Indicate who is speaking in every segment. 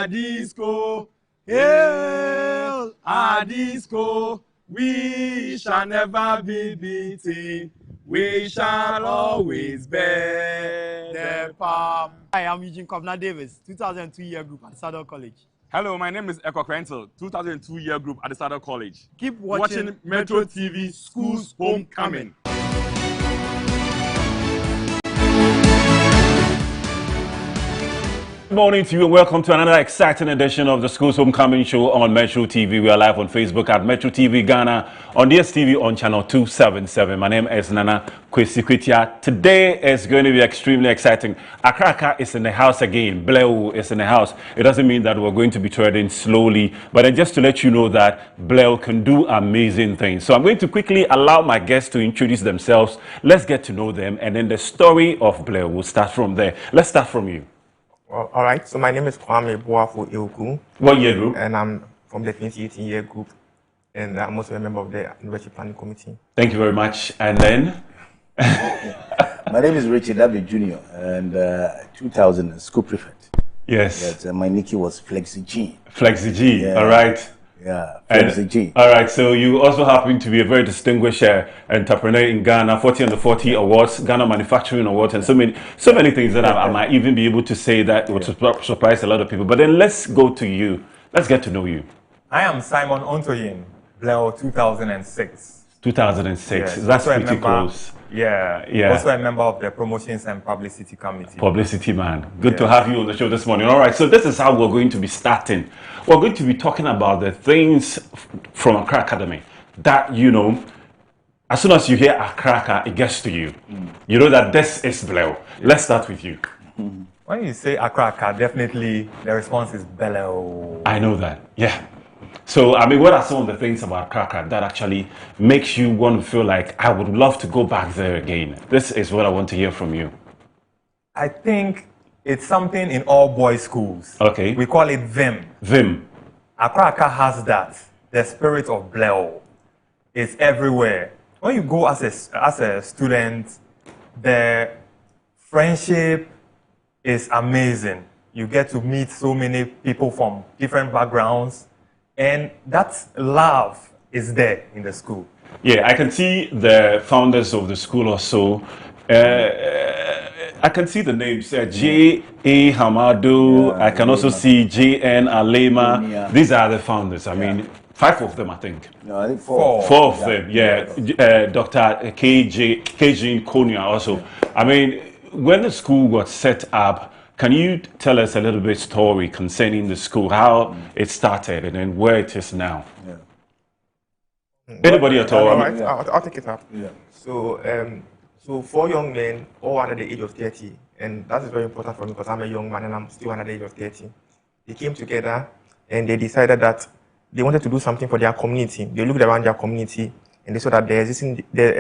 Speaker 1: Adisco, hail Adisco. We shall never be beaten. We shall always bear the palm.
Speaker 2: Hi, I'm Eugene Kovna Davis, 2002 year group at Saddle College.
Speaker 1: Hello, my name is Eko Krentel, 2002 year group at the Saddle College.
Speaker 2: Keep watching
Speaker 1: Metrotv Schools Homecoming.
Speaker 3: Good morning to you and welcome to another exciting edition of the Schools Homecoming Show on Metro TV. We are live on Facebook at Metro TV Ghana, on DSTV on channel 277. My name is Nana Kwesi Kwitia. Today is going to be extremely exciting. Accra is in the house again. Bleu is in the house. It doesn't mean that we're going to be treading slowly, but just to let you know that Bleu can do amazing things. So I'm going to quickly allow my guests to introduce themselves. Let's get to know them, and then the story of Bleu will start from there. Let's start from you.
Speaker 4: Well, all right, so my name is Kwame Boafo Ilku.
Speaker 3: What year group?
Speaker 4: And I'm from the 2018 year group. And I'm also a member of the University Planning Committee.
Speaker 3: Thank you very much. And then?
Speaker 5: My name is Richard W. Jr. and 2000 school prefect.
Speaker 3: Yes.
Speaker 5: My nickname was Flexi G.
Speaker 3: Flexi G, yeah. All right.
Speaker 5: Yeah, Flexi G.
Speaker 3: All right, so you also happen to be a very distinguished entrepreneur in Ghana, 40 under 40 awards, Ghana Manufacturing Awards, and so many things that I might even be able to say that would surprise a lot of people. But then let's go to you. Let's get to know you.
Speaker 6: I am Simon Ontoyin, Bleu 2006.
Speaker 3: 2006, yes. That's pretty close.
Speaker 6: Yeah,
Speaker 3: yeah.
Speaker 6: Also a member of the Promotions and Publicity Committee.
Speaker 3: Publicity man. Good to have you on the show this morning. All right, so this is how we're going to be starting. We're going to be talking about the things from Accra Academy that, you know, as soon as you hear Accra, it gets to you. You know that this is Bleu. Yeah. Let's start with you.
Speaker 6: When you say Accra, definitely the response is Bleu.
Speaker 3: I know that, yeah. So, I mean, what are some of the things about Accra that actually makes you want to feel like, I would love to go back there again? This is what I want to hear from you.
Speaker 6: I think it's something in all boys schools.
Speaker 3: Okay.
Speaker 6: We call it VIM.
Speaker 3: VIM.
Speaker 6: Accra has that. The spirit of Bleu is everywhere. When you go as a student, the friendship is amazing. You get to meet so many people from different backgrounds. And that love is there in the school.
Speaker 3: Yeah, I can see the founders of the school also. I can see the names, J.A. Hamado. I can also see J.N. Alema. These are the founders. I mean, 5 of them, I think.
Speaker 5: No, I think 4.
Speaker 3: 4 of them, yeah. Dr. K.J. Konya also. I mean, when the school was set up, can you tell us a little bit story concerning the school, how it started and then where it is now? Yeah. Anybody at all?
Speaker 4: All right, I'll take it up. Yeah. So 4 young men, all under the age of 30, and that is very important for me because I'm a young man and I'm still under the age of 30. They came together and they decided that they wanted to do something for their community. They looked around their community and they saw that the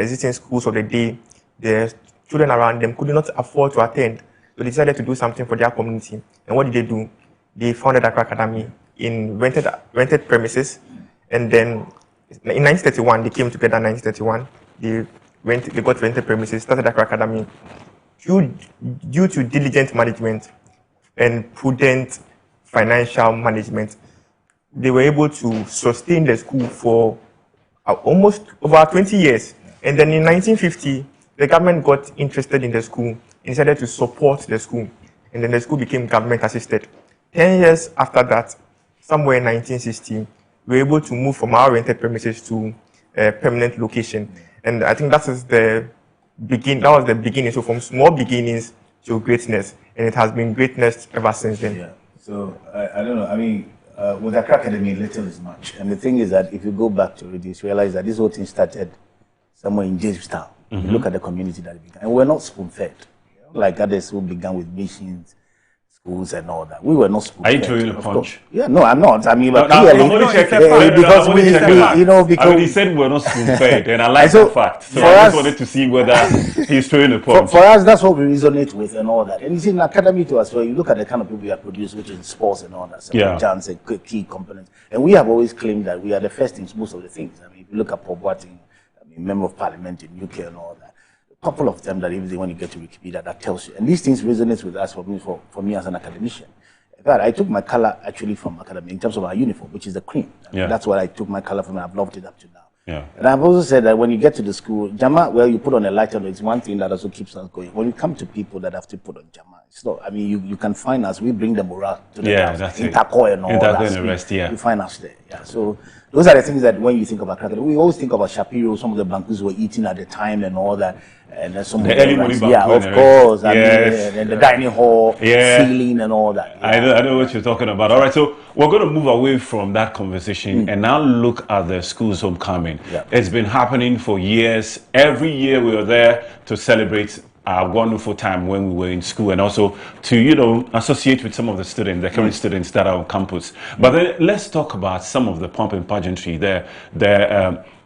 Speaker 4: existing schools of the day, the children around them could not afford to attend. So they decided to do something for their community. And what did they do? They founded Accra Academy in rented premises. And then in 1931, they came together in 1931. They got rented premises, started Accra Academy. Due to diligent management and prudent financial management, they were able to sustain the school for almost over 20 years. And then in 1950, the government got interested in the school and decided to support the school. And then the school became government assisted. 10 years after that, somewhere in 1960, we were able to move from our rented premises to a permanent location. And I think that was the beginning. So from small beginnings to greatness. And it has been greatness ever since then.
Speaker 5: Yeah. So I don't know. I mean, with Accra Academy, little is much. And the thing is that if you go back to it, you realize that this whole thing started somewhere in Jamestown. You look at the community that it began. And we're not spoon-fed. Like others who began with missions, schools and all that. We were not spoon-fed.
Speaker 3: Are you throwing a punch?
Speaker 5: Yeah, no, I'm not. I mean, but
Speaker 3: clearly,
Speaker 5: because we, you know, because...
Speaker 3: I mean, he said we're not spoon-fed, and I like the fact. So I just wanted to see whether he's throwing a punch.
Speaker 5: For us, that's what we resonate with and all that. And you see, in academy too as well, you look at the kind of people we have produced, which is sports and all that. So John's a key component. And we have always claimed that we are the first in most of the things. I mean, if you look at Paul Boateng, Member of Parliament in UK and all that. A couple of them that even when you get to Wikipedia, that tells you. And these things resonate with us for me as an academician. In fact, I took my color actually from academy in terms of our uniform, which is the cream.
Speaker 3: Yeah.
Speaker 5: That's what I took my color from, and I've loved it up to now.
Speaker 3: Yeah.
Speaker 5: And I've also said that when you get to the school, Jama, well, you put on a light on it. It's one thing that also keeps us going. When you come to people that have to put on Jama, it's not, I mean, you can find us. We bring the morale to the
Speaker 3: class. That's it.
Speaker 5: Interco and all that.
Speaker 3: And the rest, yeah.
Speaker 5: You find us there. Yeah. So those are the things that when you think about Accra, we always think about Shapiro, some of the Blancos were eating at the time and all that. And then some
Speaker 3: the
Speaker 5: of
Speaker 3: early morning
Speaker 5: yeah, of course. I
Speaker 3: yes.
Speaker 5: mean, and the dining hall, ceiling and all that. Yeah.
Speaker 3: I know what you're talking about. All right, so we're going to move away from that conversation and now look at the school's homecoming.
Speaker 5: Yeah.
Speaker 3: It's been happening for years. Every year we are there to celebrate our wonderful time when we were in school, and also to, you know, associate with some of the students, the current students that are on campus. But then let's talk about some of the pomp and pageantry there.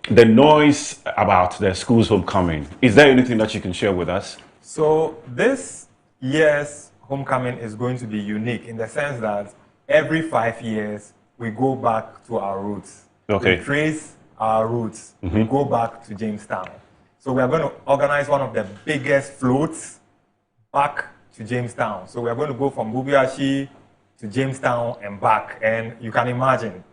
Speaker 3: The noise about the school's homecoming. Is there anything that you can share with us?
Speaker 6: So this year's homecoming is going to be unique in the sense that every 5 years we go back to our roots.
Speaker 3: Okay.
Speaker 6: We trace our roots. We go back to Jamestown. So we are going to organize one of the biggest floats back to Jamestown. So we are going to go from Bubiashi to Jamestown and back. And you can imagine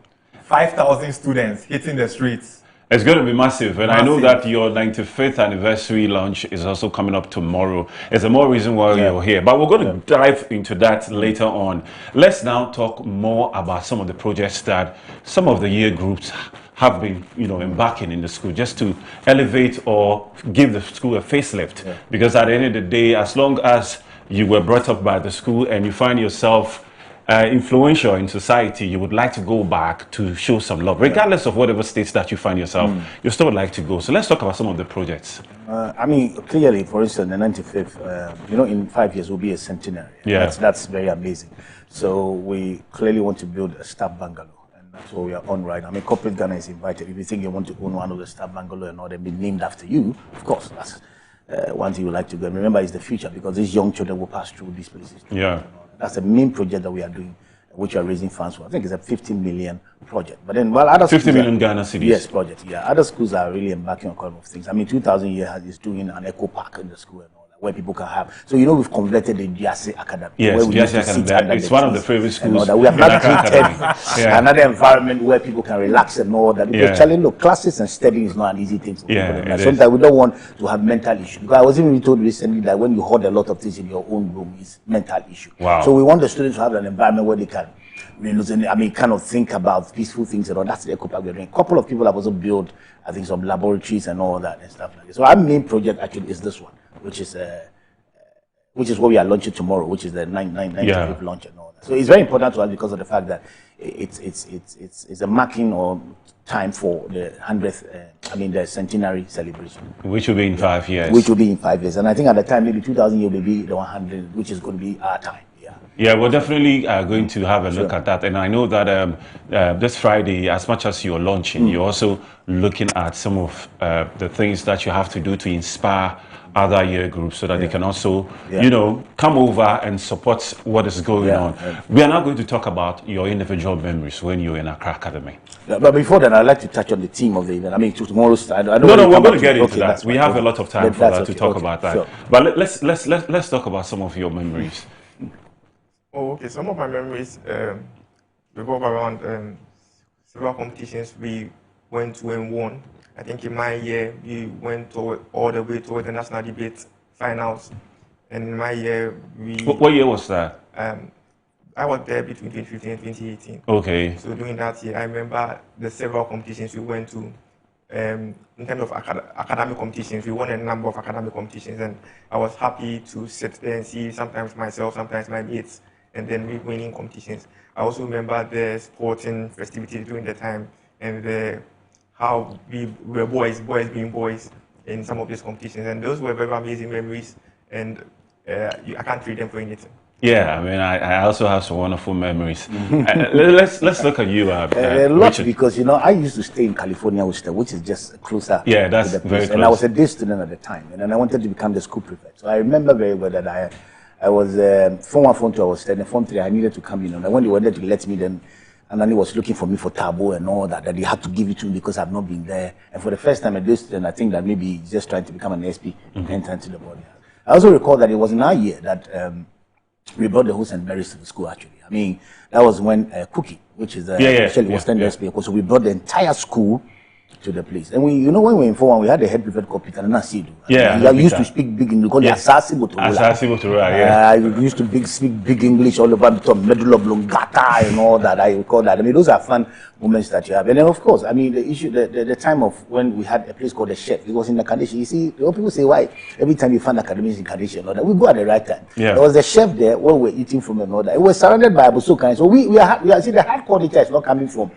Speaker 6: 5,000 students hitting the streets.
Speaker 3: It's going to be massive, and I know that your 95th anniversary launch is also coming up tomorrow. It's a more reason why you're here, but we're going to dive into that later on. Let's now talk more about some of the projects that some of the year groups have been, you know, embarking in the school, just to elevate or give the school a facelift. Yeah. Because at the end of the day, as long as you were brought up by the school and you find yourself influential in society, you would like to go back to show some love, regardless of whatever states that you find yourself. You still would like to go. So let's talk about some of the projects.
Speaker 5: I mean, clearly, for instance, the 95th, you know, in 5 years will be a centenary.
Speaker 3: Yeah.
Speaker 5: That's very amazing. So we clearly want to build a staff bungalow. That's what we are on right now. I mean, Corporate Ghana is invited. If you think you want to own one of the staff bungalow and all them be named after you, of course, that's one thing you like to go. And remember, it's the future, because these young children will pass through these places.
Speaker 3: Yeah.
Speaker 5: That's the main project that we are doing, which we are raising funds for. I think it's a 15 million project. But then, well, other
Speaker 3: 50 million Ghana cedis.
Speaker 5: Yes, project. Yeah, other schools are really embarking on a couple of things. I mean, 2000 year is doing an eco park in the school and all that, where people can have. So you know, we've converted the Giase Academy.
Speaker 3: Yes,
Speaker 5: where we
Speaker 3: Giase Academy. It's one of the favorite schools.
Speaker 5: We have not created another environment where people can relax and all that. Because challenge, look, classes and studying is not an easy thing for people. Sometimes we don't want to have mental issues. Because I was even told recently that when you hold a lot of things in your own room, it's mental issue.
Speaker 3: Wow.
Speaker 5: So we want the students to have an environment where they can, I mean, kind of think about peaceful things and all. That's the eco park we're doing. A couple of people have also built, I think, some laboratories and all that and stuff like that. So our main project actually is this one, which is what we are launching tomorrow, which is the 9th launch and all that. So it's very important to us because of the fact that it's a marking or time for the 100th, the centenary celebration.
Speaker 3: Which will be in 5 years.
Speaker 5: Which will be in 5 years. And I think at the time, maybe 2000 year will be the 100, which is going to be our time.
Speaker 3: Yeah, we're definitely going to have a look at that. And I know that this Friday, as much as you're launching, you're also looking at some of the things that you have to do to inspire other year groups so that they can also, you know, come over and support what is going on. We are now going to talk about your individual memories when you're in Accra Academy.
Speaker 5: But before that, I'd like to touch on the theme of the event. I mean, tomorrow's I don't
Speaker 3: No, we're going to get into that. We have a lot of time for that to talk about that.
Speaker 5: Sure.
Speaker 3: But let's talk about some of your memories.
Speaker 4: Oh, okay. Some of my memories revolve around several competitions we went to and won. I think in my year, we went all the way toward the national debate finals. And in my year,
Speaker 3: What year was that?
Speaker 4: I was there between 2015 and 2018.
Speaker 3: Okay.
Speaker 4: So during that year, I remember the several competitions we went to. In terms of academic competitions, we won a number of academic competitions. And I was happy to sit there and see sometimes myself, sometimes my mates, and then we winning competitions. I also remember the sporting festivities during the time and how we were boys being boys in some of these competitions. And those were very amazing memories, and I can't trade them for anything.
Speaker 3: Yeah, I mean, I also have some wonderful memories. Let's look at you,
Speaker 5: a lot,
Speaker 3: Richard.
Speaker 5: because, you know, I used to stay in California, which is just closer.
Speaker 3: Yeah, that's
Speaker 5: to the
Speaker 3: very
Speaker 5: place.
Speaker 3: close.
Speaker 5: And I was a day student at the time, and then I wanted to become the school prefect. So I remember very well that I was Form 1, Form 2, I was studying. Form 3, I needed to come in. And when they wanted to let me, then Anani was looking for me for taboo and all that they had to give it to me because I've not been there. And for the first time, a day student, I think that maybe just trying to become an SP and enter into the body. I also recall that it was in our year that we brought the whole St. Mary's to the school, actually. I mean, that was when Cookie, which is was then so we brought the entire school to the place. And we, you know, when we were in form, we had the head prefect called Peter Nasidu.
Speaker 3: Yeah.
Speaker 5: He used to speak big English, called Asasi Botola. He used to speak big English all over the middle of Longata and all that. I recall that. I mean, those are fun moments that you have. And then, of course, I mean, the issue, the time of when we had a place called the Chef, it was in the Kadesh. You see, people say, why every time you find academies in Kadesh and all that, we go at the right time.
Speaker 3: Yeah.
Speaker 5: There was the chef there when we were eating from and all that. It was surrounded by Abusuka. So we are see, the hardcore nature is not coming from.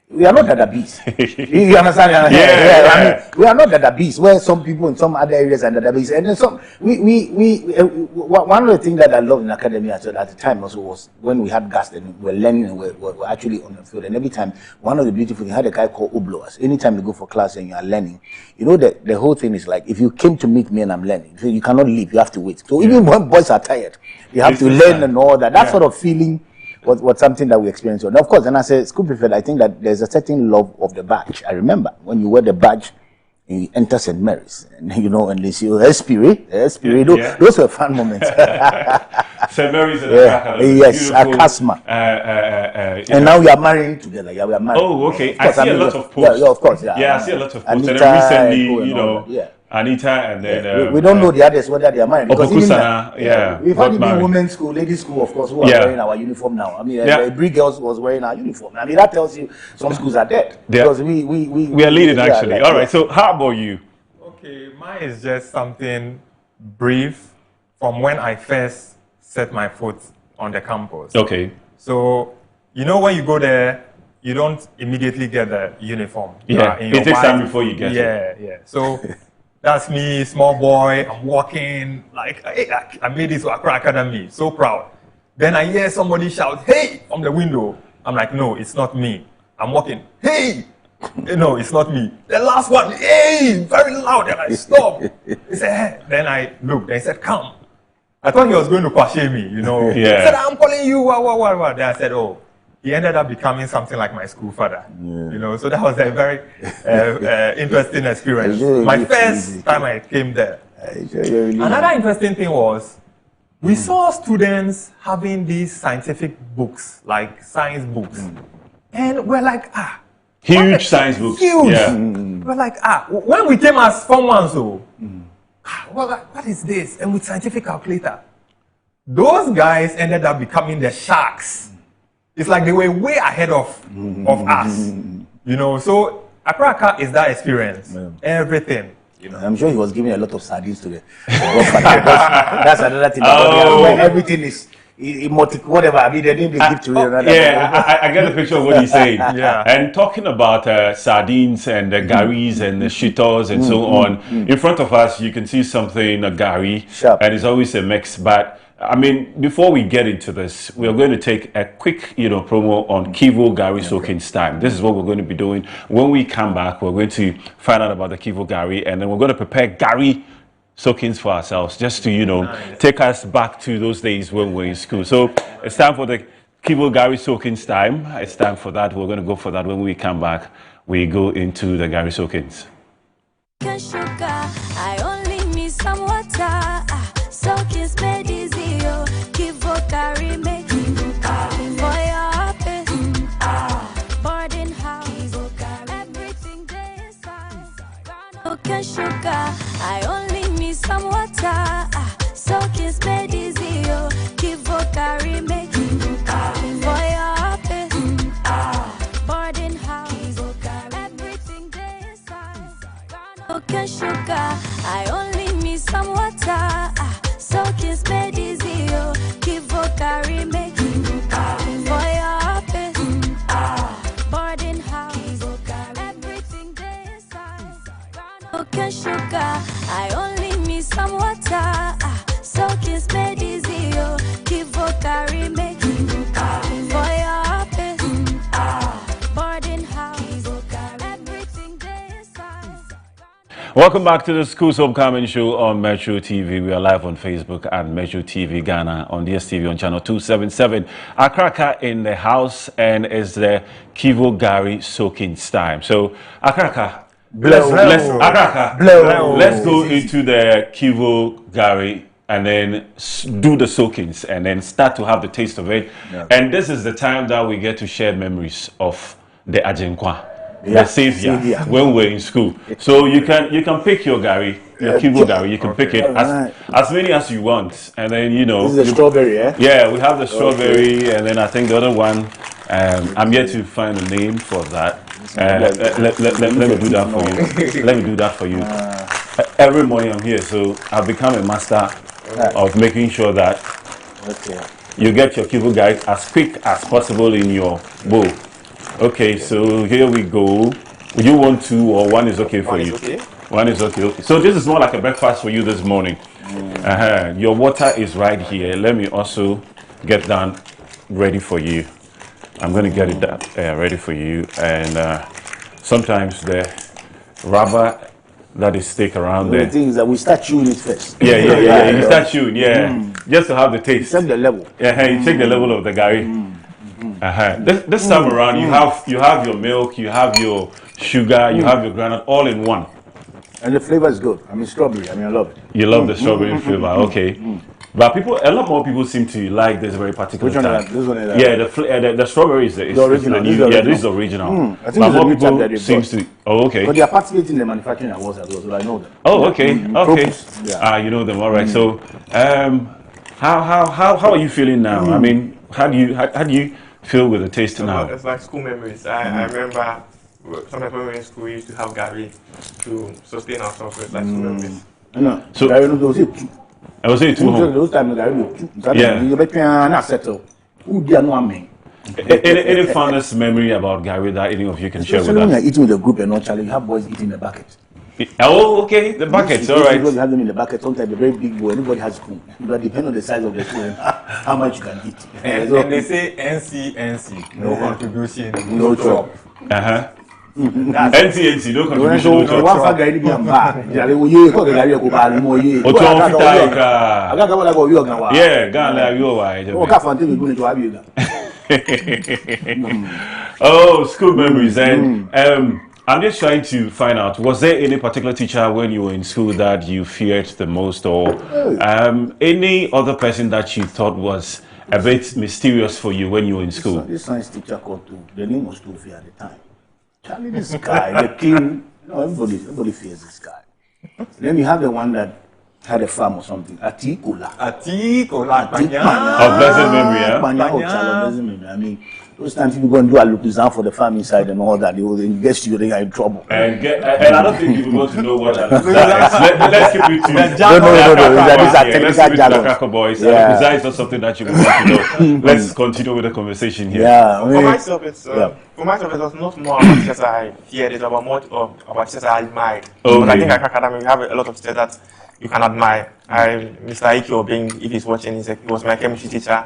Speaker 5: We are not Dada bees. You understand? I mean, we are not Dada bees. Where some people in some other areas are Dada bees, and then some. One of the things that I loved in academia at the time also was when we had gas and we were learning and we were actually on the field. And every time, one of the beautiful things, had a guy called Obloas. Anytime you go for class and you are learning, you know that the whole thing is like if you came to meet me and I'm learning, you cannot leave. You have to wait. So even when boys are tired, you have to learn and all that. That sort of feeling. Was something that we experienced. And of course, and as a school prefect, I think that there's a certain love of the badge. I remember when you wear the badge and you enter St. Mary's, and you know, and they see Esprit, those were fun moments.
Speaker 3: St. Mary's and
Speaker 5: yes, Akasma. And now we are marrying together. Yeah, we are married.
Speaker 3: Oh, okay. I see a lot of posts.
Speaker 5: Yeah, of course. Yeah,
Speaker 3: I see a lot of posts. And then recently, you know, Anita and then
Speaker 5: we don't know the others whether they are married because even we've had even women's school, ladies' school, of course, who are wearing our uniform now. I mean, Brie Girls was wearing our uniform. I mean, that tells you some schools are dead because we
Speaker 3: are leading actually. All right. So how about you?
Speaker 6: Okay, mine is just something brief from when I first set my foot on the campus.
Speaker 3: Okay.
Speaker 6: So you know when you go there, you don't immediately get the uniform.
Speaker 3: Yeah. It takes time before you get it.
Speaker 6: Yeah. So. That's me, small boy. I'm walking like hey, I made it to Accra Academy. So proud. Then I hear somebody shout, "Hey!" from the window. I'm like, "No, it's not me." I'm walking, "Hey!" No, it's not me. The last one, "Hey!" very loud, and I stopped. He said, "Hey." Then I looked. Then he said, "Come." I thought he was going to question me, you know. He said, "I'm calling you." What? Then I said, "Oh." He ended up becoming something like my school father, you know. So that was a very interesting experience. My first time I came there. Another interesting thing was we saw students having these scientific books, like science books, and we're like,
Speaker 3: huge science books.
Speaker 6: Huge. Yeah. We're like, when we came as Form 1, so, what is this? And with scientific calculator, those guys ended up becoming the sharks. It's like they were way ahead of us, you know. So Accra is that experience, everything, you know.
Speaker 5: I'm sure he was giving a lot of sardines to the that's another thing. Where everything is whatever. I mean, they didn't give to you.
Speaker 3: I get the picture of what he's saying. And talking about sardines and the garis and the shitos and so on, in front of us you can see something a gari, and it's always a mix, but. I mean, before we get into this, we are going to take a quick, promo on Kivo Gari Soakings time. This is what we're going to be doing. When we come back, we're going to find out about the Kivo Gari, and then we're going to prepare Gari Soakings for ourselves, just to, take us back to those days when we were in school. So it's time for the Kivo Gari Soakings time. It's time for that. We're going to go for that. When we come back, we go into the Gari Soakings.
Speaker 7: Sugar, I only need some water. Soakings made easy. Kivo Gari make for your office. Boarding house. Everything there inside. Okay, sugar. I only need some water. Soakings made easy. Kivo Gari make for your office. Boarding house. Everything there inside. Okay, sugar. I only need some water. Soakings made easy. Kivo Gari make for your office. Boarding house. Everything there inside. Okay, sugar. I only need some water. Soakings made easy. Kivo Gari make for your office. Boarding house. Everything there inside.
Speaker 3: Welcome back to the School's Homecoming Show on Metro TV. We are live on Facebook at Metro TV Ghana, on DSTV on channel 277. Accra in the house, and it's the Kivo Gari Soakings time. So, Accra, let's go into the Kivo Gari and then do the soakings and then start to have the taste of it. Yeah. And this is the time that we get to share memories of the Ajenkwa, the savior, when we're in school. So you can pick your Gary, your Kibo Gary, you can pick it as many as you want. And then, you know.
Speaker 5: This is the strawberry, eh?
Speaker 3: Yeah, we have the strawberry, and then I think the other one, I'm yet to find a name for that. Let me do that for you. Let me do that for you. Every morning I'm here, so I've become a master of making sure that you get your Kibo Gary as quick as possible in your bowl. Okay, so here we go. Would you want two or one is okay for you? Okay. One is okay. So this is more like a breakfast for you this morning. Your water is right here. Let me also get that ready for you. I'm going to get it ready for you. And sometimes the rubber that is stick around there.
Speaker 5: The thing is that we start chewing it first.
Speaker 3: Yeah. You start chewing, just to have the taste.
Speaker 5: Check the level.
Speaker 3: Yeah, you check the level of the Gary. This time around, you have your milk, you have your sugar, you have your granite all in one.
Speaker 5: And the flavor is good. I mean, strawberry. I mean, I love it.
Speaker 3: You love the strawberry flavor, okay. But a lot more people seem to like this very particular type.
Speaker 5: This one is
Speaker 3: the strawberry is the original. This is the original.
Speaker 5: I think but more people
Speaker 3: seem to. Oh, okay.
Speaker 5: But they are participating in the manufacturing awards as well, so I know them.
Speaker 3: Oh, okay, okay. You know them, all right. So, how are you feeling now? I mean, how do you feel with the taste now?
Speaker 4: It's like school memories. I remember sometimes when we were in school, we used to have Gary to sustain ourselves. It's like school memories.
Speaker 5: So Gary was it.
Speaker 3: I was saying 2 home.
Speaker 5: Those times Gary was
Speaker 3: Any fondest memory about Gary that any of you can share with us?
Speaker 5: When you're eating with a group and not Charlie, you have boys eating the bucket.
Speaker 3: Oh, okay, the buckets, all right.
Speaker 5: You have them in the bucket. Sometimes a very big bowl. Anybody has spoon, but depending on the size of the spoon, how much you can eat.
Speaker 6: And they say NC, no contribution, no chop.
Speaker 3: NC, no contribution, no chop.
Speaker 5: One fat guy be am bad. You call the guy you go buy more ye.
Speaker 3: Yeah, Ghana you why. Oh, school memories and I'm just trying to find out, was there any particular teacher when you were in school that you feared the most, or any other person that you thought was a bit mysterious for you when you were in school?
Speaker 5: This science teacher called too. The name was Tofi at the time. Charlie, this guy, the king, everybody fears this guy. Then you have the one that had a farm or something. Atikola.
Speaker 3: Of blessed memory,
Speaker 5: blessed memory. I mean, those times people go and do a look design for the farm inside and all that, they will get you, they are in trouble.
Speaker 3: And I don't think you want to know what that is. Let's keep it to
Speaker 5: Let's keep it to the
Speaker 3: Cracker Boys. Design is not something that you want to know. Let's continue with the conversation here.
Speaker 4: For myself, it was not more about teachers I feared, it was more about teachers I admired. But I think at Academy we have a lot of teachers that you can admire. Mr. Ikyo, if he's watching, he was my chemistry teacher.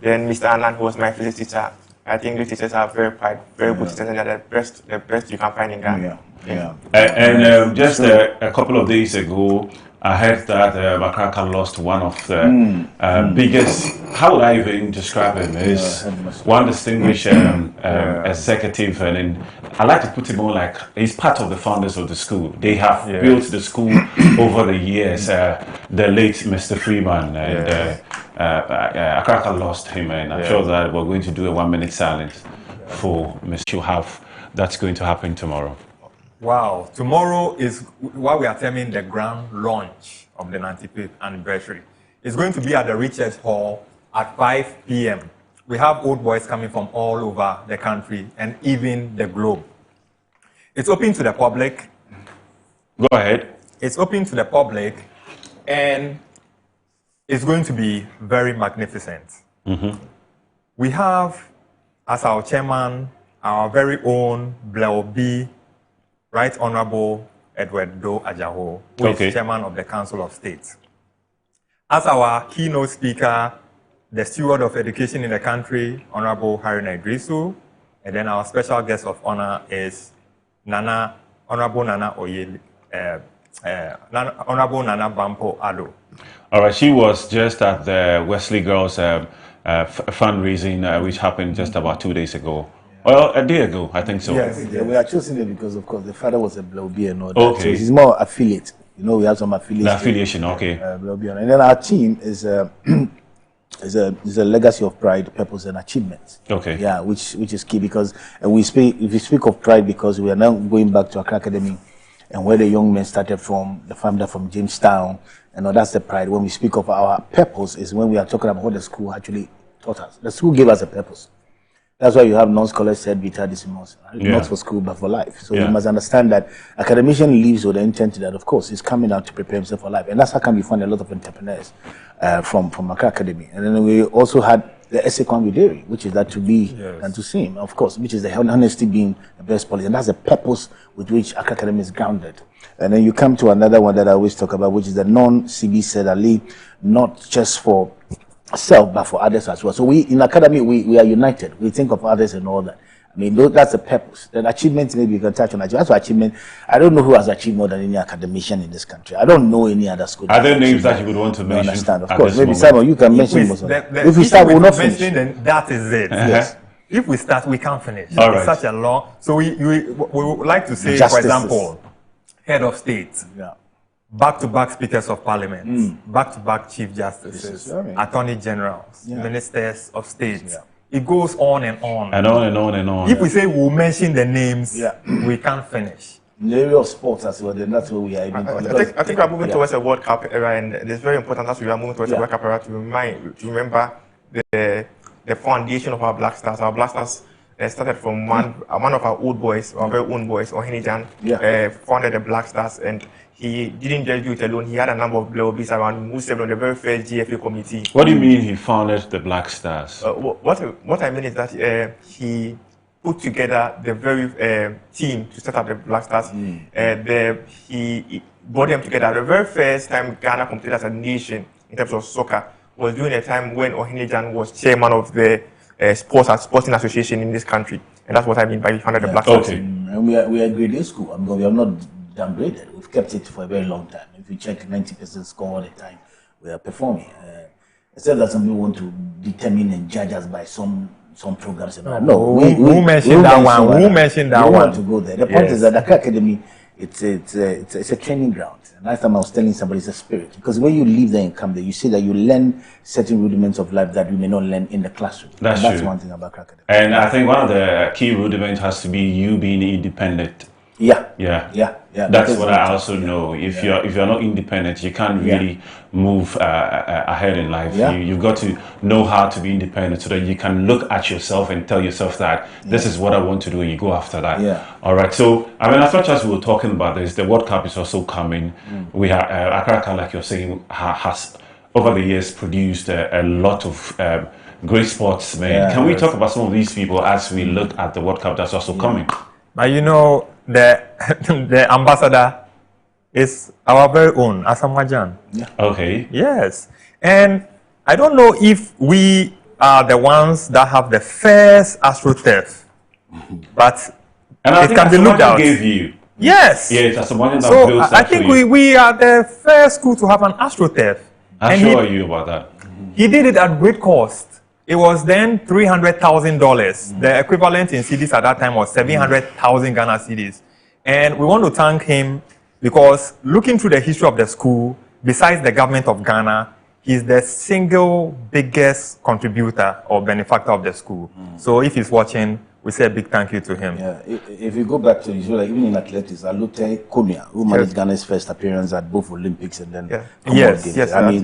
Speaker 4: Then Mr. Anand, who was my physics teacher. I think these teachers are very good teachers, and they're the best you can find in Ghana.
Speaker 3: And just a couple of days ago, I heard that Accra lost one of the biggest, how would I even describe him, is one distinguished executive, and then I like to put him on like, he's part of the founders of the school. They have built the school over the years, the late Mr. Freeman, and Accra lost him, and I'm sure that we're going to do a 1-minute silence for Mr. Have. That's going to happen tomorrow.
Speaker 6: Wow, tomorrow is what we are terming the grand launch of the 95th anniversary. It's going to be at the Richards Hall at 5 p.m. We have old boys coming from all over the country and even the globe. It's open to the public.
Speaker 3: Go ahead.
Speaker 6: It's open to the public, and it's going to be very magnificent. We have, as our chairman, our very own Bleobi, Right Honorable Edward Do Ajaho, who is chairman of the Council of State. As our keynote speaker, the steward of education in the country, Honorable Harry Idrisu, and then our special guest of honor is Honorable Nana Oyele, Honorable Nana Bampo Ado.
Speaker 3: All right, she was just at the Wesley Girls fundraising, which happened just about 2 days ago. Well, a day ago, I think so.
Speaker 5: Yes, we are choosing it because, of course, the father was a Bleobi and all that. So he's more affiliate. You know, we have some affiliation.
Speaker 3: The affiliation, okay.
Speaker 5: And then our team is is a legacy of pride, purpose, and achievements.
Speaker 3: Okay.
Speaker 5: Yeah, which is key because if we speak of pride, because we are now going back to Accra Academy, and where the young men started from, the family from Jamestown, and that's the pride. When we speak of our purpose, is when we are talking about what the school actually taught us. The school gave us a purpose. That's why you have non-scholars said vita decimus, not for school but for life. So you must understand that academician lives with the intent that, of course, he's coming out to prepare himself for life, and that's how come we find a lot of entrepreneurs from Accra Academy. And then we also had the essay convidary, which is that to be and to seem, of course, which is the honesty being the best policy, and that's the purpose with which Accra Academy is grounded. And then you come to another one that I always talk about, which is the non-CB said, not just for self but for others as well. So we in academy we are united. We think of others and all that. I mean, that's the purpose. Then achievement, maybe you can touch on achievement. That's why achievement. I don't know who has achieved more than any academician in this country. I don't know any other school.
Speaker 3: Are there names that you would want to mention?
Speaker 5: Understand? Of course, maybe Simon, you can mention most of them. If we start, we'll not finish.
Speaker 6: Then that is it.
Speaker 5: Yes.
Speaker 6: If we start, we can't finish.
Speaker 3: All
Speaker 6: It's
Speaker 3: right.
Speaker 6: such a long. So we would like to say, for
Speaker 5: Justices.
Speaker 6: example, head of state.
Speaker 5: Yeah.
Speaker 6: Back-to-back speakers of parliament, back-to-back chief justices,
Speaker 5: Right.
Speaker 6: attorney generals,
Speaker 5: Yeah.
Speaker 6: ministers of state.
Speaker 5: Yeah.
Speaker 6: It goes on and on.
Speaker 3: And on and on and on.
Speaker 6: If we say we'll mention the names, we can't finish.
Speaker 5: In the area of sports as well, then that's where we are even.
Speaker 4: I think we are moving towards a World Cup era, and it's very important as we are moving towards a World Cup era to remember the foundation of our Black Stars. Our Black Stars started from one of our old boys, our very own boys, Ohinijan, founded the Black Stars, and he didn't just do it alone. He had a number of blowbies around, moved on the very first GFA committee.
Speaker 3: What do you mean he founded the Black Stars?
Speaker 4: What I mean is that he put together the very team to set up the Black Stars. He brought them together. The very first time Ghana competed as a nation in terms of soccer was during a time when Ohinijan was chairman of the sporting association in this country. And that's what I mean by he founded the Black Stars.
Speaker 3: Okay.
Speaker 5: And we are a grading school. I mean, we have not downgraded. We've kept it for a very long time. If you check 90% score all the time, we are performing. Except that some people want to determine and judge us by some programs. No,
Speaker 6: who mentioned that one? Who mentioned that
Speaker 5: we
Speaker 6: one?
Speaker 5: want to go there. The point is that the Accra Academy, it's a training ground. And last time I was telling somebody, it's a spirit. Because when you leave there and come there, you see that you learn certain rudiments of life that you may not learn in the classroom.
Speaker 3: That's
Speaker 5: true. One thing about Accra Academy.
Speaker 3: And I think one of the key rudiments has to be you being independent.
Speaker 5: Yeah.
Speaker 3: That's what I also know. If you're not independent, you can't really move ahead in life. You've got to know how to be independent so that you can look at yourself and tell yourself that this is what I want to do, and you go after that. All right. So I mean, as much as we were talking about this, the World Cup is also coming. We have Accra, like you're saying, has over the years produced a lot of great sportsmen. Can we talk about some of these people as we look at the World Cup that's also coming?
Speaker 6: But you know, the ambassador is our very own Asamoah.
Speaker 3: Okay.
Speaker 6: Yes. And I don't know if we are the ones that have the first AstroTurf, but it can be looked at.
Speaker 3: Gave you.
Speaker 6: Yes.
Speaker 3: Yeah, it's Asamoah that
Speaker 6: so
Speaker 3: built
Speaker 6: I
Speaker 3: that
Speaker 6: think
Speaker 3: for you.
Speaker 6: we are the first school to have an AstroTurf.
Speaker 3: How sure are you about that?
Speaker 6: He did it at great cost. It was then $300,000. The equivalent in cedis at that time was 700,000 Ghana cedis. And we want to thank him because looking through the history of the school, besides the government of Ghana, he's the single biggest contributor or benefactor of the school. So if he's watching, we say a big thank you to him.
Speaker 5: Yeah, if you go back to like even in athletics, Alute Konya, who managed Ghana's first appearance at both Olympics and then
Speaker 6: yes,
Speaker 5: I mean,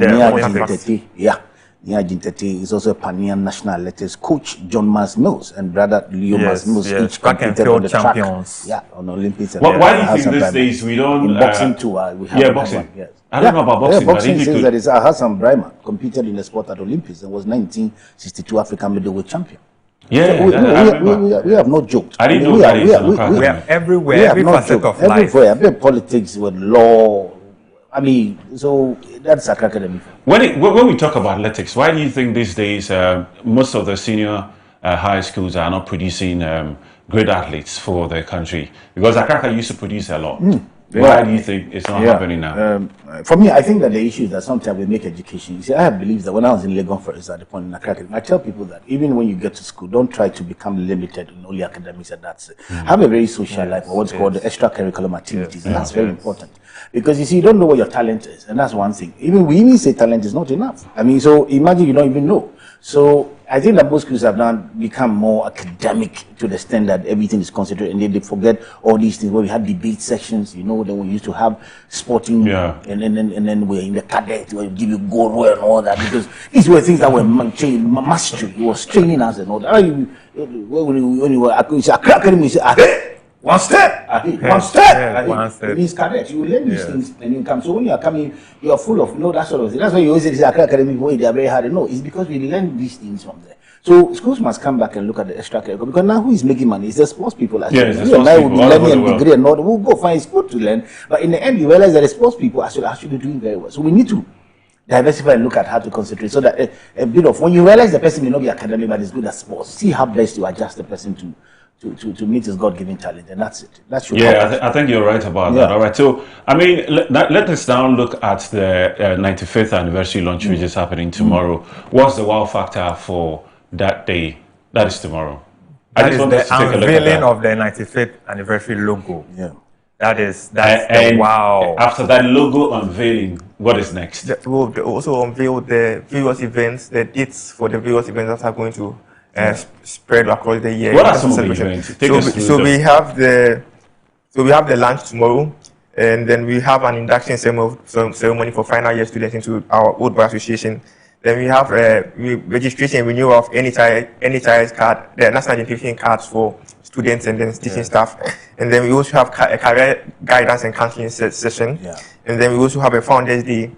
Speaker 6: yeah.
Speaker 5: Nia Jintete is also a Pan national athletics coach, John Mars Mills and brother Leo Mars Mills, each
Speaker 6: track and
Speaker 5: competed on
Speaker 6: field
Speaker 5: the
Speaker 6: champions.
Speaker 5: track. Yeah, on Olympics.
Speaker 3: Why do you think these days we don't...
Speaker 5: In boxing too, we have
Speaker 3: boxing.
Speaker 5: Yes.
Speaker 3: I don't know about boxing,
Speaker 5: boxing
Speaker 3: but if you
Speaker 5: says
Speaker 3: could...
Speaker 5: that Hassan Brahman competed in the sport at Olympics and was 1962 African middleweight champion.
Speaker 3: Yeah,
Speaker 5: so we have not joked.
Speaker 3: I didn't know that
Speaker 6: we are everywhere, every facet of life.
Speaker 5: Everywhere, politics, with law. I mean, so that's Accra Academy.
Speaker 3: When we talk about athletics, why do you think these days most of the senior high schools are not producing great athletes for the country? Because Accra used to produce a lot. Why do you think it's not happening now?
Speaker 5: For me, I think that the issue is that sometimes we make education. You see, I have believed that when I was in Legon, for example, at the point in Accra, I tell people that even when you get to school, don't try to become limited in only academics and that's it. Have a very social life, or what's called the extracurricular activities, and that's very important. Because you see, you don't know what your talent is, and that's one thing. We even say talent is not enough. I mean, so imagine you don't even know. So I think that most schools have now become more academic to the extent that everything is concentrated, and they forget all these things. Where we had debate sections, then we used to have sporting, and then we're in the cadet where we give you gold and all that, because these were things that were mastery. It was training us and all that. When you were Accra Academy, you say, one step. One step. It means cadet. You learn these things and you come. So when you are coming, you are full of that sort of thing. That's why you always say Accra Academy, they are very hard. No, it's because we learn these things from there. So schools must come back and look at the extracurricular, because now who is making money? It's the sports people.
Speaker 3: Yes,
Speaker 5: you and I will be learning and degree and all. We'll go find school to learn. But in the end, you realize that the sports people are actually doing very well. So we need to diversify and look at how to concentrate, so that a bit of, when you realize the person may not be academic but is good at sports, see how best you adjust the person to meet his God-given talent, and that's it. That's your
Speaker 3: I think you're right about that. All right. So, I mean, let us now look at the 95th anniversary launch, which is happening tomorrow. What's the wow factor for that day? That is tomorrow.
Speaker 6: That is the unveiling of the 95th anniversary logo. That's the wow.
Speaker 3: After that logo unveiling, what is next?
Speaker 4: We'll also unveil the various events, the dates for the various events that are going to spread across the year.
Speaker 3: What are some of the events?
Speaker 4: We have the lunch tomorrow, and then we have an induction ceremony for final year students into our Old Boy Association. Then we have registration and renewal of NHIS card, the national identification cards for students and then teaching staff. And then we also have a career guidance and counseling session. And then we also have a Founders Day.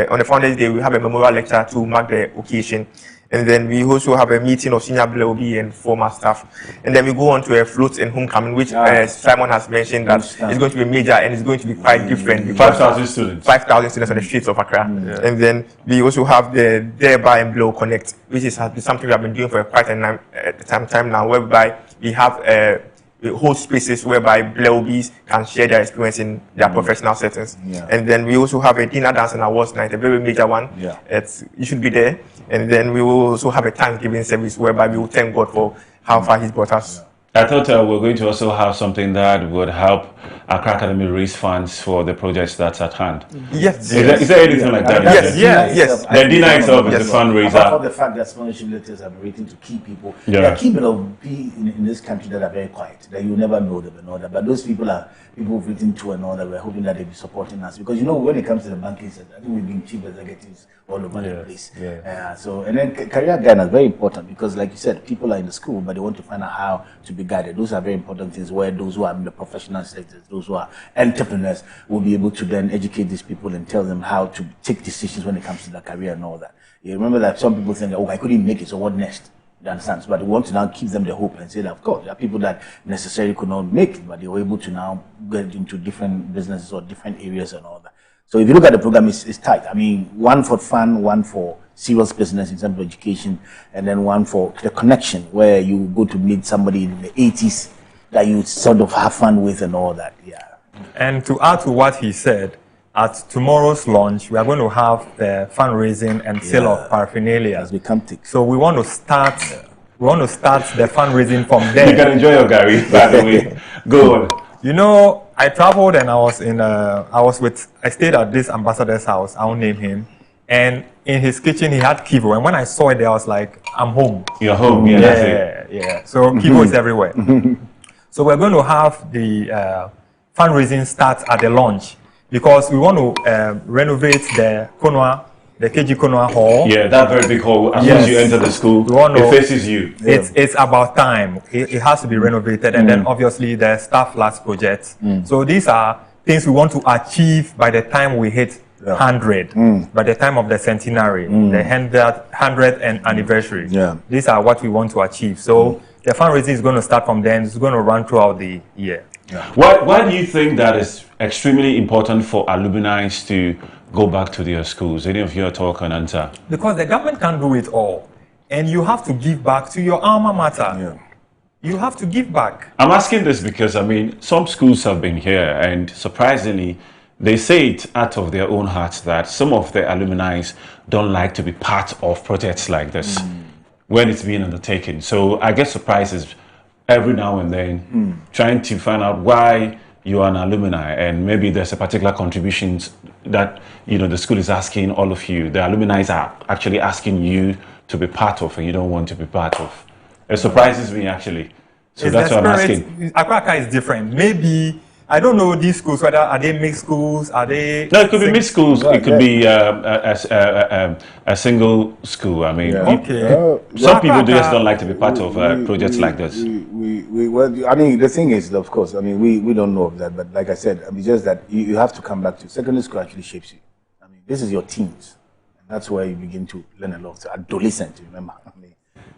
Speaker 4: On the Founders Day, we have a memorial lecture to mark the occasion. And then we also have a meeting of senior BLOB and former staff. And then we go on to a float and homecoming, which Simon has mentioned that it's going to be major and it's going to be quite different.
Speaker 3: 5,000 students.
Speaker 4: 5,000 students on the streets of Accra. And then we also have the Thereby and Blow Connect, which is something we have been doing for quite a time now, whereby we have whole spaces whereby BLOBs can share their experience in their professional settings. And then we also have a dinner dance and awards night, a very major one. You should be there. And then we will also have a Thanksgiving service whereby we will thank God for how far He's brought us.
Speaker 3: I thought we're going to also have something that would help Accra Academy raise funds for the projects that's at hand.
Speaker 4: Yes.
Speaker 3: Is there anything like that?
Speaker 4: Yes.
Speaker 3: The dinner itself is a fundraiser.
Speaker 5: Apart from the fact that sponsorship letters are written to keep people, there are key people in this country that are very quiet, that you never know them and all that. But those people are people who've written to and all that. We're hoping that they'll be supporting us, because when it comes to the banking sector, I think we've been chief executives all over the place. And then career guidance is very important, because like you said, people are in the school but they want to find out how to be guided. Those are very important things, where those who are in the professional sectors, those who are entrepreneurs, will be able to then educate these people and tell them how to take decisions when it comes to their career and all that. You remember that some people think, I couldn't make it, so what next? You understand? But we want to now give them the hope and say that, of course, there are people that necessarily could not make it, but they were able to now get into different businesses or different areas and all that. So if you look at the program, it's tight. I mean, one for fun, one for serious business in terms of education, and then one for the connection, where you go to meet somebody in the 80s that you sort of have fun with and all that.
Speaker 6: And to add to what he said, at tomorrow's launch, we are going to have the fundraising and sale of paraphernalia.
Speaker 5: As we come to.
Speaker 6: So we want to start the fundraising from there.
Speaker 3: You can enjoy your Gary, by the way. Go on.
Speaker 6: You know, I traveled and I stayed at this ambassador's house. I won't name him. And in his kitchen, he had kivo. And when I saw it there, I was like, I'm home.
Speaker 3: You're home, that's it.
Speaker 6: So kivo is everywhere. So we're going to have the fundraising start at the launch, because we want to renovate the Konwa, the KG Konwa Hall.
Speaker 3: Yeah, that very big hall. As soon as you enter the school, it faces you.
Speaker 6: It's about time. It has to be renovated. And then obviously the staff flats project. So these are things we want to achieve by the time we hit 100, by the time of the centenary, the 100th anniversary. These are what we want to achieve. So the fundraising is going to start from then. It's going to run throughout the year.
Speaker 3: Why do you think that is extremely important for alumni to go back to their schools? Any of you talk and answer?
Speaker 6: Because the government can't do it all. And you have to give back to your alma mater. you have to give back.
Speaker 3: I'm asking this because, I mean, some schools have been here, and surprisingly, they say it out of their own hearts that some of the alumni don't like to be part of projects like this when it's being undertaken. So I get surprises every now and then trying to find out why you are an alumni, and maybe there's a particular contributions that, you know, the school is asking all of you. The alumni are actually asking you to be part of, and you don't want to be part of. It surprises me, actually. So that's what I'm asking.
Speaker 6: Accra is different. Maybe, I don't know these schools, whether are they mixed schools, are they...
Speaker 3: No, it could be mixed schools. It could be a single school. I mean, some people just don't like to be part of projects like this.
Speaker 5: Well, I mean, the thing is, of course, I mean, we don't know of that, but like I said, I mean, just that you have to come back to secondary school actually shapes you. I mean, this is your teens. And that's where you begin to learn a lot. Adolescent, remember? I mean,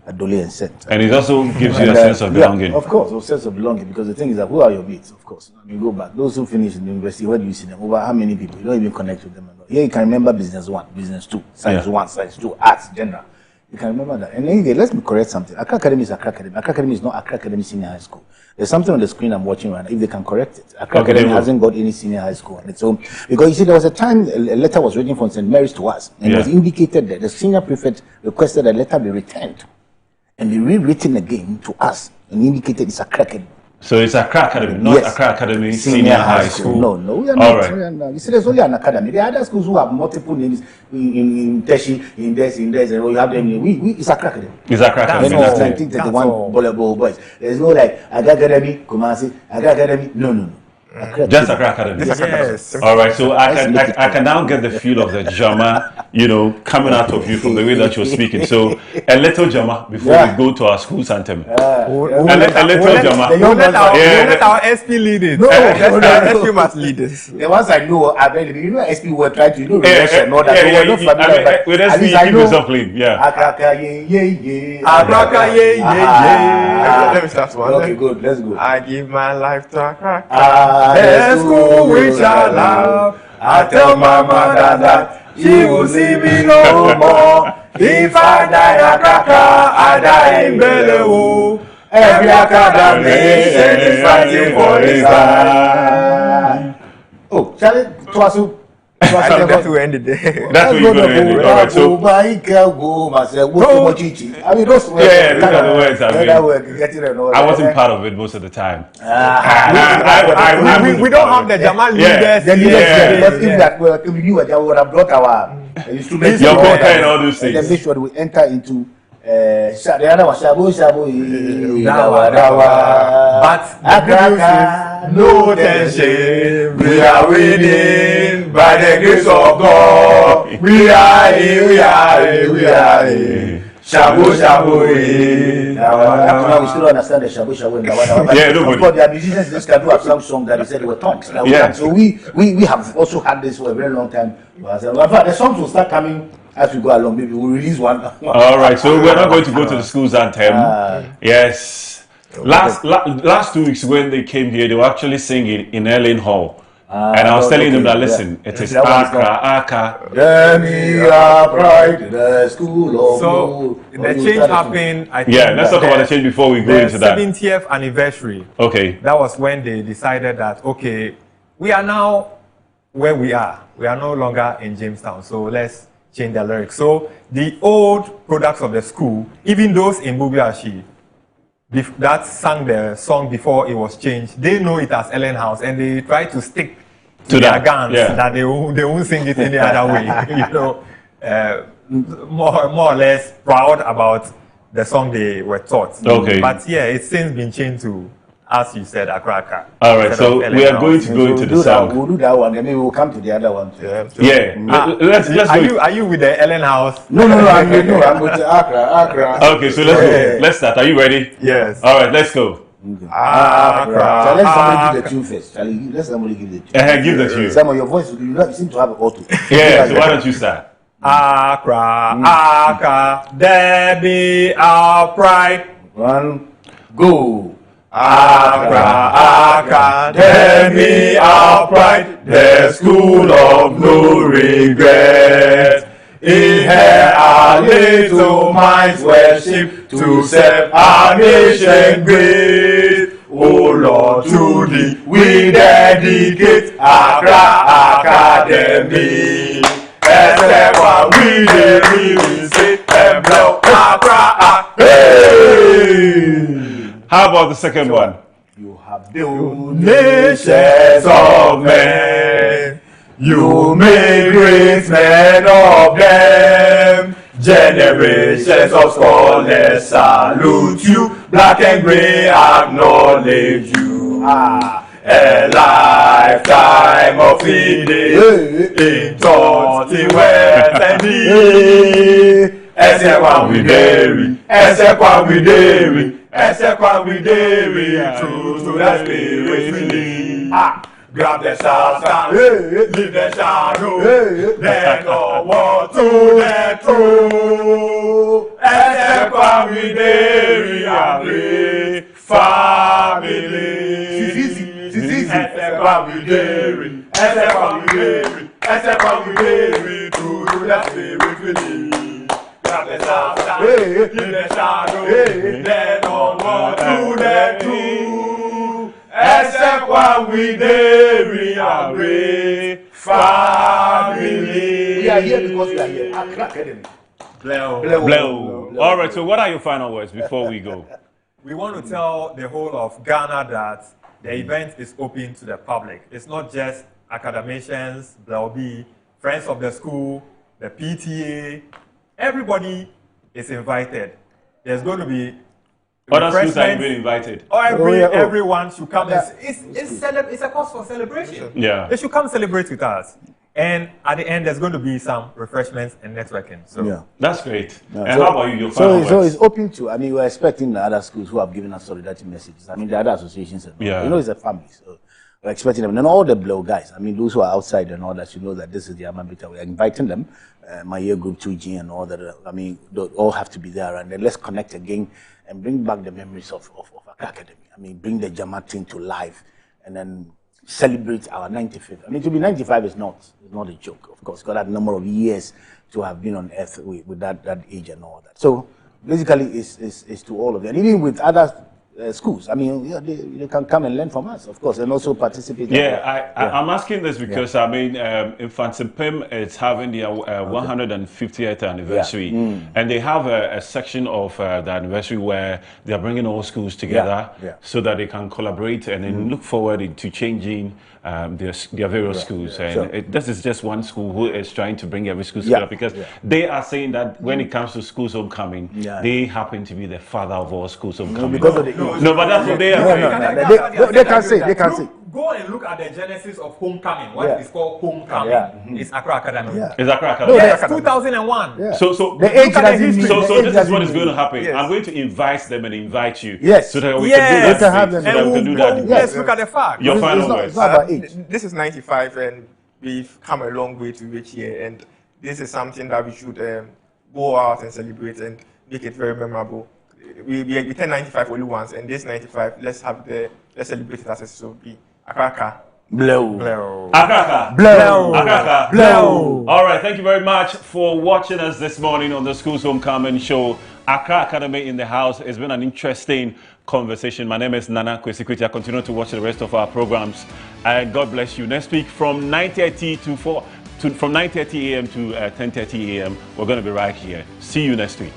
Speaker 5: adolescent.
Speaker 3: And it also gives you a sense of belonging.
Speaker 5: Yeah, of course, a sense of belonging, because the thing is that who are your mates, of course. I mean, go back. Those who finish in the university, where do you see them? Over how many people? You don't even connect with them. Here you can remember business 1, business 2, science 1, science 2, arts, general. You can remember that. And anyway, let me correct something. Accra Academy is Accra Academy. Accra Academy is not Accra Academy Senior High School. There's something on the screen I'm watching right now. If they can correct it. Accra Academy hasn't got any senior high school on its own. Because you see, there was a time a letter was written from St. Mary's to us. And it was indicated that the senior prefect requested a letter be returned and be rewritten again to us and indicated it's Accra Academy.
Speaker 3: So it's Accra Academy, not Accra Academy Senior High School.
Speaker 5: No, we are not. We are not. You see, there's only an academy. There are other schools who have multiple names in Teshi, in this, and you have them. It's Accra Academy.
Speaker 3: It's Accra Academy.
Speaker 5: It's 1931 Volleyball Boys. There's no like Accra Academy, Kumasi, Accra Academy. No.
Speaker 3: Just Accra Academy.
Speaker 6: Yes.
Speaker 3: All right. So I can now get the feel of the drama, you know, coming out of you from the way that you're speaking. So a little drama before we go to our school's anthem. A little drama.
Speaker 6: Let our SP lead it.
Speaker 5: No,
Speaker 6: SP must lead it.
Speaker 5: The ones I know, you know, SP were trying to do and all that.
Speaker 3: With SP, keep yourself clean. Yeah.
Speaker 5: Accra, yeah.
Speaker 4: Let me start one.
Speaker 5: Okay, good. Let's go.
Speaker 4: I give my life to Accra.
Speaker 6: The school which I love. I tell my mother that she will see me no more. If I die at Accra, I die in Belewu. Every Accra nation is fighting for his life.
Speaker 5: Oh, Charlie, Twasu.
Speaker 4: I think that's where we ended there.
Speaker 3: That's where you're going to end it. All right, so...
Speaker 5: I mean, those words.
Speaker 3: Yeah, these are the words. I wasn't part of it most of the time.
Speaker 6: We don't have the Jamal leaders.
Speaker 5: The leaders that we would have brought our instruments.
Speaker 3: Your book and all those things.
Speaker 5: And then make sure we enter into the other one, Shabu,
Speaker 6: but Accra,
Speaker 5: no tension. We are winning by the grace of God. We are here. Shabu. Now we still understand the Shabu.
Speaker 3: Yeah, nobody.
Speaker 5: Of course, the musicians just can do a song that they said were tongues. So we have also had this for a very long time. In fact, the songs will start coming as we go along. Maybe we'll release one.
Speaker 3: All right, so we're not going to go to the school's anthem. Yes. Last 2 weeks when they came here, they were actually singing in Ellen Hall. And I was telling them that, listen, it is Accra.
Speaker 5: Then we are pride, the school of
Speaker 6: so the change happened, I think.
Speaker 3: Yeah, let's talk about the change before we go into that.
Speaker 6: The 70th anniversary.
Speaker 3: Okay.
Speaker 6: That was when they decided that, okay, we are now where we are. We are no longer in Jamestown, so let's change the lyrics. So the old products of the school, even those in Bubiashi, that sang the song before it was changed, they know it as Ellen House, and they try to stick to their guns that they won't sing it any other way. You know, more or less proud about the song they were taught.
Speaker 3: Okay.
Speaker 6: But yeah, it's since been changed to, as you said, Accra.
Speaker 3: All right, so we are going to go into the song.
Speaker 5: We'll do that one, and maybe we'll come to the other one too.
Speaker 3: Let's go.
Speaker 6: Are you with the Ellen House?
Speaker 5: No, I'm with Accra.
Speaker 3: Okay, so let's go. Let's start. Are you ready?
Speaker 6: Yes.
Speaker 3: All right, let's go.
Speaker 5: Accra. So let somebody give the tune first. Let somebody give the tune.
Speaker 3: Give the tune.
Speaker 5: Some of your voice, you seem to have auto.
Speaker 3: Yeah, so why don't you start?
Speaker 6: Accra, there be our pride.
Speaker 5: One, go.
Speaker 6: Accra, there be our pride, the school of no regret. In her our little minds worship to serve our nation great. Oh Lord, to thee we dedicate Accra Academy. Everyone we say, Accra. Hey!
Speaker 3: How about the second one?
Speaker 5: You have
Speaker 6: Nations of men, you make great men of them. Generations of scholars salute you, black and grey acknowledge you. A lifetime of feeding in thought, in words and deed. Ẹsẹ̀ kwa we dairy, to that spirit we need. Grab the shaft and leave the shadow, then over to the truth. Ẹsẹ̀ kwa we dairy, happy family. Ẹsẹ̀ kwa we dairy, to that spirit we need. Grab the shaft and leave the shadow, then over to the truth. Ẹsẹ̀ kwa we dairy, family.
Speaker 5: We are here because we are here. Accra Academy.
Speaker 3: Blow. All right, so what are your final words before we go?
Speaker 6: We want to tell the whole of Ghana that the event is open to the public. It's not just academicians, there will be friends of the school, the PTA, everybody is invited. There's going to be
Speaker 3: Other schools are even invited.
Speaker 6: Everyone should come. It's a cause for celebration.
Speaker 3: Yeah.
Speaker 6: They should come celebrate with us. And at the end, there's going to be some refreshments and networking. So
Speaker 5: Yeah.
Speaker 3: That's great.
Speaker 5: Yeah.
Speaker 3: And how about you, your final
Speaker 5: So
Speaker 3: words?
Speaker 5: it's open to, I mean, we're expecting the other schools who have given us solidarity messages. I mean, the other associations. And all.
Speaker 3: Yeah.
Speaker 5: You know, it's a family. So we're expecting them. And all the blow guys, I mean, those who are outside and all that, you know that this is the Amambita. We're inviting them. My year group 2G and all that. I mean, they all have to be there. And then let's connect again and bring back the memories of Accra Academy. I mean, bring the Jama thing to life and then celebrate our 95th. I mean, to be 95 is not a joke, of course. Got that number of years to have been on earth with that age and all that. So basically, it's to all of them. And even with other schools, I mean, yeah, they can come and learn from us, of course, and also participate.
Speaker 3: I'm asking this because, I mean, Infant Pim is having their 150th anniversary, and they have a section of the anniversary where they are bringing all schools together so that they can collaborate and then look forward to changing their various schools. And this is just one school who is trying to bring every school together because they are saying that when it comes to schools homecoming, they happen to be the father of all schools homecoming.
Speaker 5: Because of the
Speaker 3: No, but that's what they are saying.
Speaker 5: They can say. They can say.
Speaker 6: Go and look at the genesis of homecoming. What is called homecoming? It's Accra Academy.
Speaker 3: Is Accra Academy?
Speaker 6: Yes, 2001.
Speaker 5: Yeah.
Speaker 3: So
Speaker 5: The age doesn't mean-
Speaker 3: so
Speaker 5: the age
Speaker 3: this is
Speaker 5: doesn't
Speaker 3: what is
Speaker 5: mean-
Speaker 3: going to happen.
Speaker 6: Yes.
Speaker 3: I'm going to invite them and invite you.
Speaker 5: Yes.
Speaker 3: So that we
Speaker 6: Yes.
Speaker 3: can do that.
Speaker 5: We can have them.
Speaker 3: So that we can do that.
Speaker 6: Let's look at the fact.
Speaker 3: Your
Speaker 5: It's
Speaker 3: final
Speaker 5: not-
Speaker 3: words.
Speaker 5: it's not about age.
Speaker 4: This is 95, and we've come a long way to reach here. And this is something that we should go out and celebrate and make it very memorable. We turn 95 only once, and this 95, let's celebrate it as it should be. Accra.
Speaker 5: Blow.
Speaker 3: Accra.
Speaker 5: Blow.
Speaker 3: Accra.
Speaker 5: Blow.
Speaker 3: All right, thank you very much for watching us this morning on the Schools Homecoming Show. Accra Academy in the house. It's been an interesting conversation. My name is Nana Kwesikwiti. Continue to watch the rest of our programs, and God bless you. Next week from 9:30 from 9:30 a.m. to 10:30 a.m. we're going to be right here. See you next week.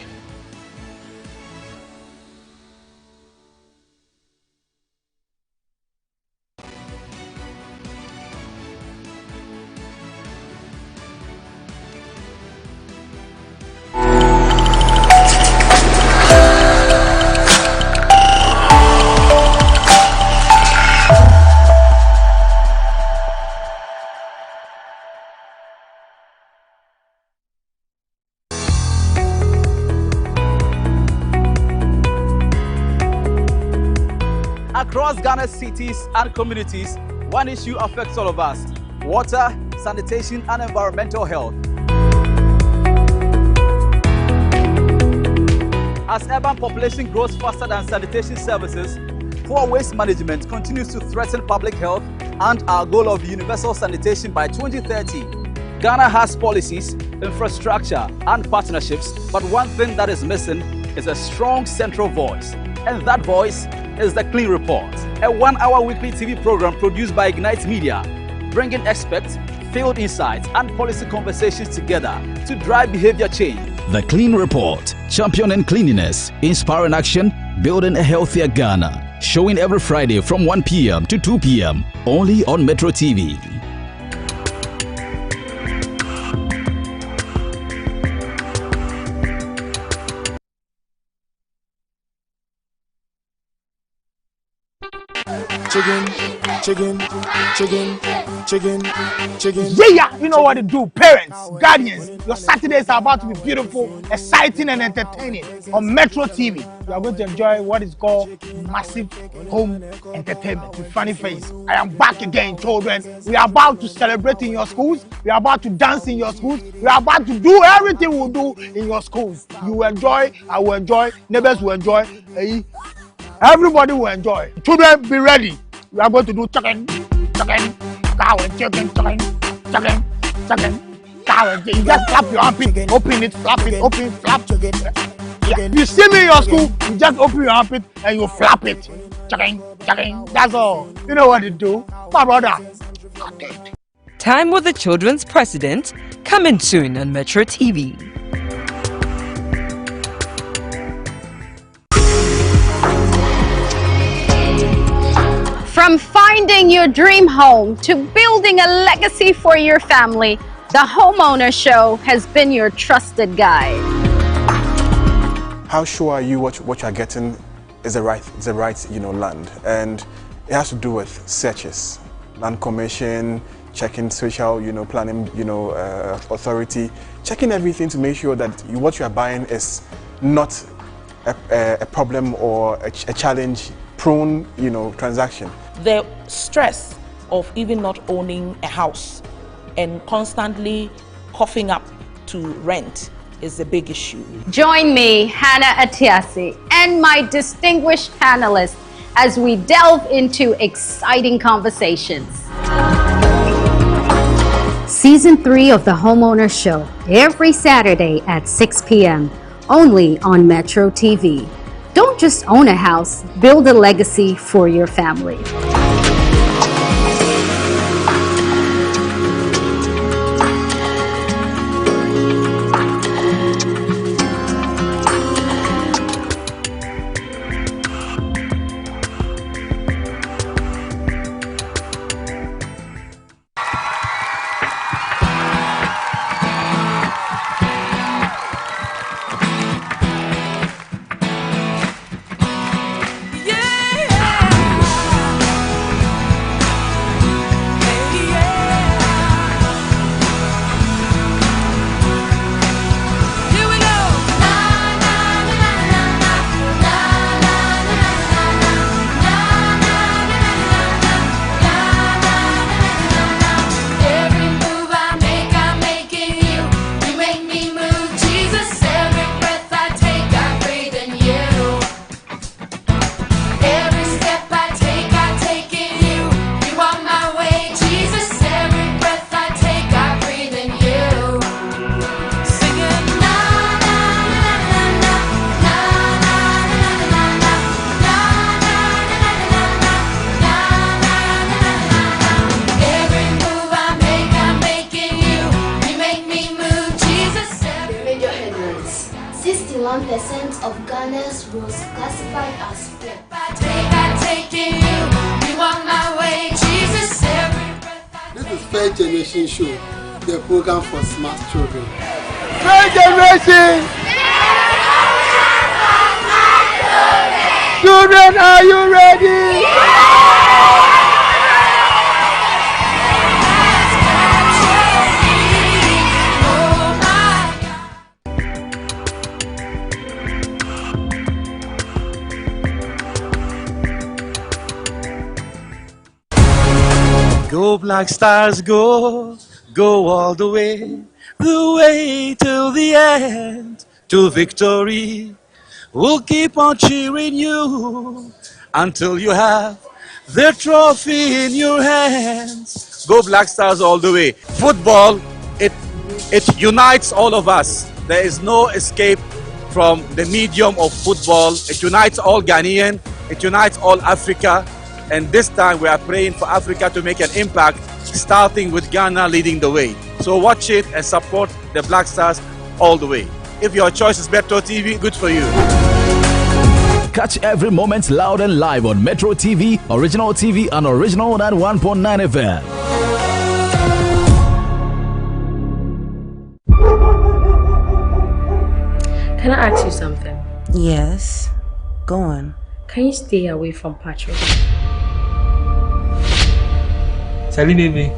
Speaker 8: Across Ghana's cities and communities, one issue affects all of us: water, sanitation, and environmental health. As urban population grows faster than sanitation services, poor waste management continues to threaten public health and our goal of universal sanitation by 2030. Ghana has policies, infrastructure, and partnerships, but one thing that is missing is a strong central voice. And that voice is the Clean Report, a 1-hour weekly TV program produced by Ignite Media, bringing experts, field insights, and policy conversations together to drive behavior change.
Speaker 9: The Clean Report, championing cleanliness, inspiring action, building a healthier Ghana. Showing every Friday from 1 p.m. to 2 p.m. only on Metrotv.
Speaker 2: Chicken. Yeah, you know what to do. Parents, guardians, your Saturdays are about to be beautiful, exciting, and entertaining on Metrotv. You are going to enjoy what is called massive home entertainment with funny face. I am back again, children. We are about to celebrate in your schools. We are about to dance in your schools. We are about to do everything we'll do in your schools. You will enjoy, I will enjoy, neighbors will enjoy. Everybody will enjoy. Children, be ready. We are going to do chicken, cow and chicken, cow and chicken. You just flap your armpit, open it, flap it, open, flap. Yeah. You see me in your school, you just open your armpit and you flap it. Chicken. That's all. You know what to do, my brother.
Speaker 10: Time with the Children's President, coming soon on Metrotv.
Speaker 11: From finding your dream home to building a legacy for your family, the Homeowner Show has been your trusted guide.
Speaker 12: How sure are you what you are getting is the right land? And it has to do with searches, land commission, checking social planning authority, checking everything to make sure that what you are buying is not a problem or a challenge prone transaction.
Speaker 13: The stress of even not owning a house and constantly coughing up to rent is a big issue.
Speaker 11: Join me, Hannah Atiasi, and my distinguished panelists as we delve into exciting conversations. Season 3 of the Homeowner Show, every Saturday at 6 p.m. only on Metrotv. Don't just own a house, build a legacy for your family.
Speaker 14: of Ghana's was classified as poor.
Speaker 15: This is Fair Generation Show, the program for smart children.
Speaker 2: Fair Generation! Children, are you ready?
Speaker 16: Go Black Stars, go all the way till the end, to victory. We'll keep on cheering you until you have the trophy in your hands. Go Black Stars all the way. Football, it It unites all of us. There is no escape from the medium of football. It unites all Ghanaian, it unites all Africa, and this time we are praying for Africa to make an impact, starting with Ghana leading the way. So watch it and support the Black Stars all the way. If your choice is Metrotv TV, good for you.
Speaker 9: Catch every moment loud and live on Metrotv, Original TV and Original 91.9 FM.
Speaker 17: Can I ask you something?
Speaker 18: Yes. Go on.
Speaker 17: Can you stay away from Patrick?
Speaker 19: Salut, baby.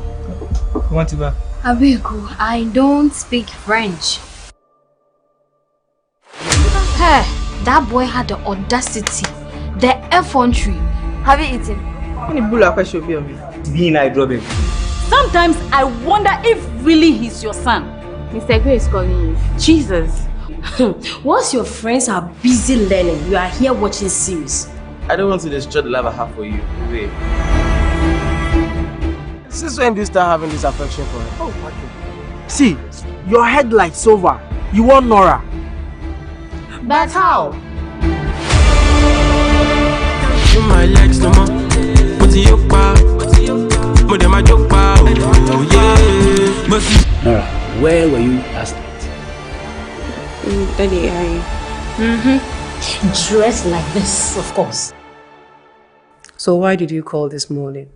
Speaker 19: Comment tu vas?
Speaker 11: Abiku, I don't speak French. Hey, that boy had the audacity, the effrontery. Have you eaten?
Speaker 20: Sometimes I wonder if really he's your son.
Speaker 17: Mr. Gray is calling you.
Speaker 20: Jesus.
Speaker 17: Once your friends are busy learning, you are here watching series.
Speaker 19: I don't want to destroy the love I have for you. Wait. Since when do you start having this affection for her?
Speaker 2: Oh, Patrick. See, your head like silver. You want Nora.
Speaker 17: But how?
Speaker 21: My legs no more. What's your power? More than my joke power. Oh yeah.
Speaker 22: Nora, where were you last night?
Speaker 17: Daddy, dressed like this, of course.
Speaker 23: So why did you call this morning?